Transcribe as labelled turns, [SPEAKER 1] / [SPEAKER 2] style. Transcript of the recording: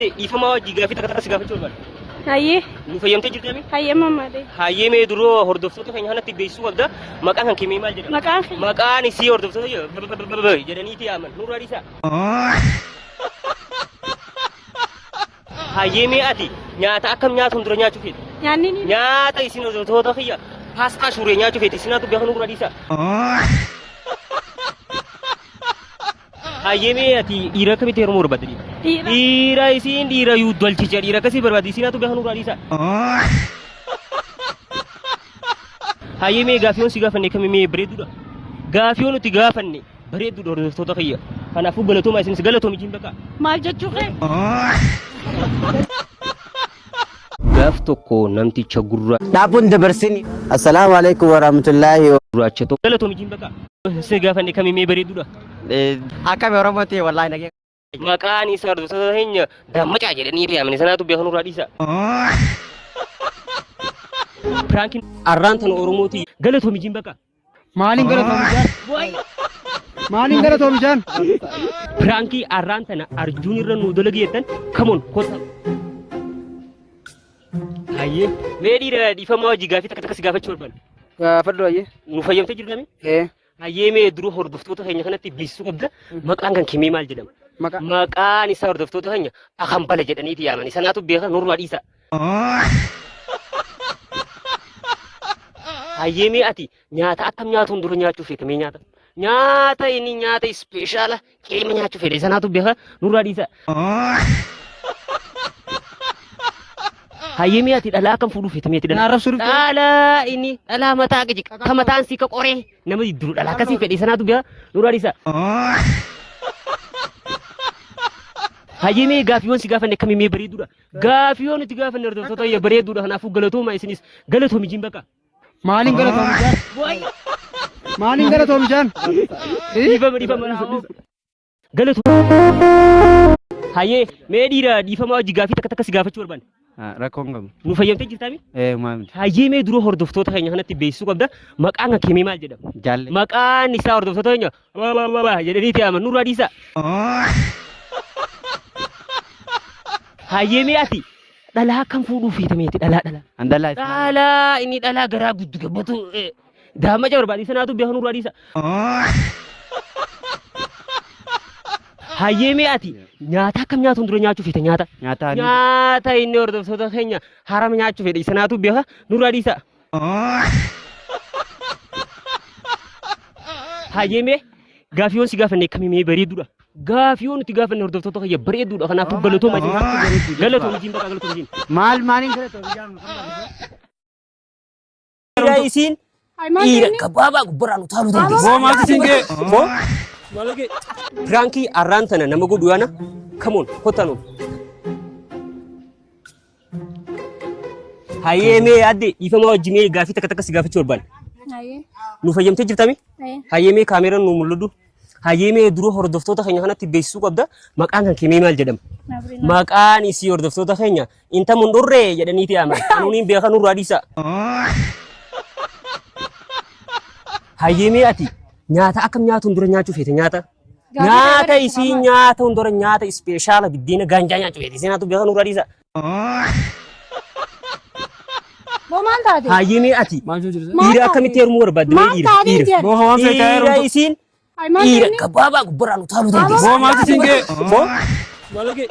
[SPEAKER 1] Ifama wajji gaafii takka takka si gaafachuu barbaada.
[SPEAKER 2] Hayyee.
[SPEAKER 1] Nu fayyamtee jirtami?
[SPEAKER 2] Hayyee mammaadhe.
[SPEAKER 1] Hayyee mee duroo hordoftoota keenya kanatti beeksisuu qabda. Maqaan kan kee maal jedhama?
[SPEAKER 2] Maqaan kee?
[SPEAKER 1] Maqaan isii hordoftoota jedhaniiti yaaman. Nurraa dhiisaa. Hayyee mee ati nyaata akkam nyaata hundura nyaachuu feeta?
[SPEAKER 2] Nyaanni ni?
[SPEAKER 1] Nyaata isin hordoftoota kiyya paastaa suuree nyaachuu feeta isinaatu beekan nurraa dhiisaa. Hayyee mee ati dhiira akkamitti heerumuu barbaadda? Dhiira isiin dhiira yuu dolchicha dhiira akkasii barbaaddi isinaatu beekan nurraa dhiisaa. Hayyee mee gaaffiyoon si gaafanne kami mee bareedduudha? Gaaffiyoon nuti gaafanne bareedduudha hordoftoota kiyya. Kanaafuu galatooma isinis galatoomi jiin bakka.
[SPEAKER 2] Maal jechuu kee?
[SPEAKER 1] Gaaf tokko namticha gurra
[SPEAKER 3] Dhaabun dabarsini. Assalaamu alaykum wa rahmatullahi wa
[SPEAKER 1] gurraacha tokko galatoomi jiin bakka. Si gaafanne kami mee bareedduudha?
[SPEAKER 3] akkam Oromooti wallahi nagee.
[SPEAKER 1] Maqaan isaa hordoftoota keenya dammaqaa jedhanii yaamani sanaatu beekan nurraa dhiisaa. Piraankiin arraan tana Oromooti galatoomi jiin bakka.
[SPEAKER 3] Maaliin galatoomi jaan? Maaliin galatoomi jaan?
[SPEAKER 1] Pirankii arraan tana arjuun irra nu dalageetan kamoon kota. Hayyee mee dhiira dhiifama wajji gaafii takka takka si gaafachuu barbaada.
[SPEAKER 3] Gaafadhu hayyee.
[SPEAKER 1] Nu fayyamtee jirtami? Hayyee mee duruu hordoftoota keenya kanatti beeksisuu qabda. Maqaan kan kee maal jedhama? Maqaan isaa hordoftoota keenya Akambala jedhaniiti yaamani sanaatu beekan nurraa dhiisaa. Hayyee mee ati nyaata akkam nyaata hundura nyaachuu feeta mee nyaata? Nyaata inni nyaata ispeeshaala qeema nyaachuu fedhe sanaatu beeka nurraa dhiisaa. Hayyee mee ati dhalaa akkam fuudhuu feeta meeti dhalaa? Dhalaa inni dhalaa mataa gaji ka mataan si ka qoree nama duru dhalaa akkasii fedhe sanaatu beeka nurraa dhiisaa. Hayyee mee gaaffiiwwan si gaafanne kami mee bareedduudha? Gaaffiiwwan nuti gaafanne hordoftoota kiyya bareedduudha kanaafuu galatooma isinis galatoomi jiin bakka.
[SPEAKER 3] Maaliin galatoomi jaan? Maaliin galatoomi jaan?
[SPEAKER 1] Dhiifama. Galatoomi. Hayyee mee dhiira dhiifama wajji gaafii takka takka si gaafachuu barbaanne.
[SPEAKER 3] Rakkoon qabu.
[SPEAKER 1] Nu fayyamtee jirtami?
[SPEAKER 3] Maamil.
[SPEAKER 1] Hayyee mee duroo hordoftoota keenya kanatti beeksisuu qabda. Maqaan kan kee maal jedhama?
[SPEAKER 3] Jaalle.
[SPEAKER 1] Maqaan isaa hordoftoota keenya jedhaniiti yaaman nurraa dhiisaa. Hayyee mee ati dhalaa akkam fuudhuu feeta meeti dhalaa?
[SPEAKER 3] Andalaa.
[SPEAKER 1] Dhalaa inni dhalaa garaa guddu gabbatu daamaja barbaadi sanaatu beekan nurraa dhiisaa. Hayyee mee ati nyaata akkam nyaata hundura nyaachuu feeta nyaata? Nyaata inni hordoftoota keenya harama nyaachuu fedhe sanaatu beeka nurraa dhiisaa. Hayyee mee gaaffiiwwan si gaafanne kami mee bareedduudha? Gaaffiiwwan nuti gaafanne hordoftoota keenya bareedduudha kanaafuu galatooma isinis galatoomi jiin bakka galatoomi jiin.
[SPEAKER 3] Maaliin galatoomi jaan?
[SPEAKER 1] Dhiira isiin dhiira gabaabaa gubbarraa nu taaluu dandeessi.
[SPEAKER 3] Moo maalti singee?
[SPEAKER 1] Moo malage pirankii arraan tana nama godhu yaana kamoon kottanuun. Hayyee mee adde dhiifama wajji mee gaafii takka takka si gaafachuu barbaanne.
[SPEAKER 2] Hayyee.
[SPEAKER 1] Nu fayyamtee jirtami? Hayyee mee kaameeraan nu mul'atu. Hayyee mee duroo hordoftoota keenya kanatti beeksisuu qabda. Maqaan kan kee maal jedhama? Maqaan isii hordoftoota keenya inta mundurree jedhaniiti yaaman. Anuuniin beekan nurraa dhiisaa. Hayyee mee ati nyaata akkam nyaata hundura nyaachuu feeta nyaata? Nyaata isii nyaata hundura nyaata ispeeshaala biddeena gaanjaa nyaachuu feeta isinaatu beekan nurraa dhiisaa.
[SPEAKER 2] Maal taate?
[SPEAKER 1] Hayyee mee ati dhiira akkamitti heerumuu barbaadde mee dhiira? Dhiira isiin dhiira gabaabaa gubbarraa nu taaluu dandeessi.
[SPEAKER 3] Moo maalti singee?
[SPEAKER 1] Moo malage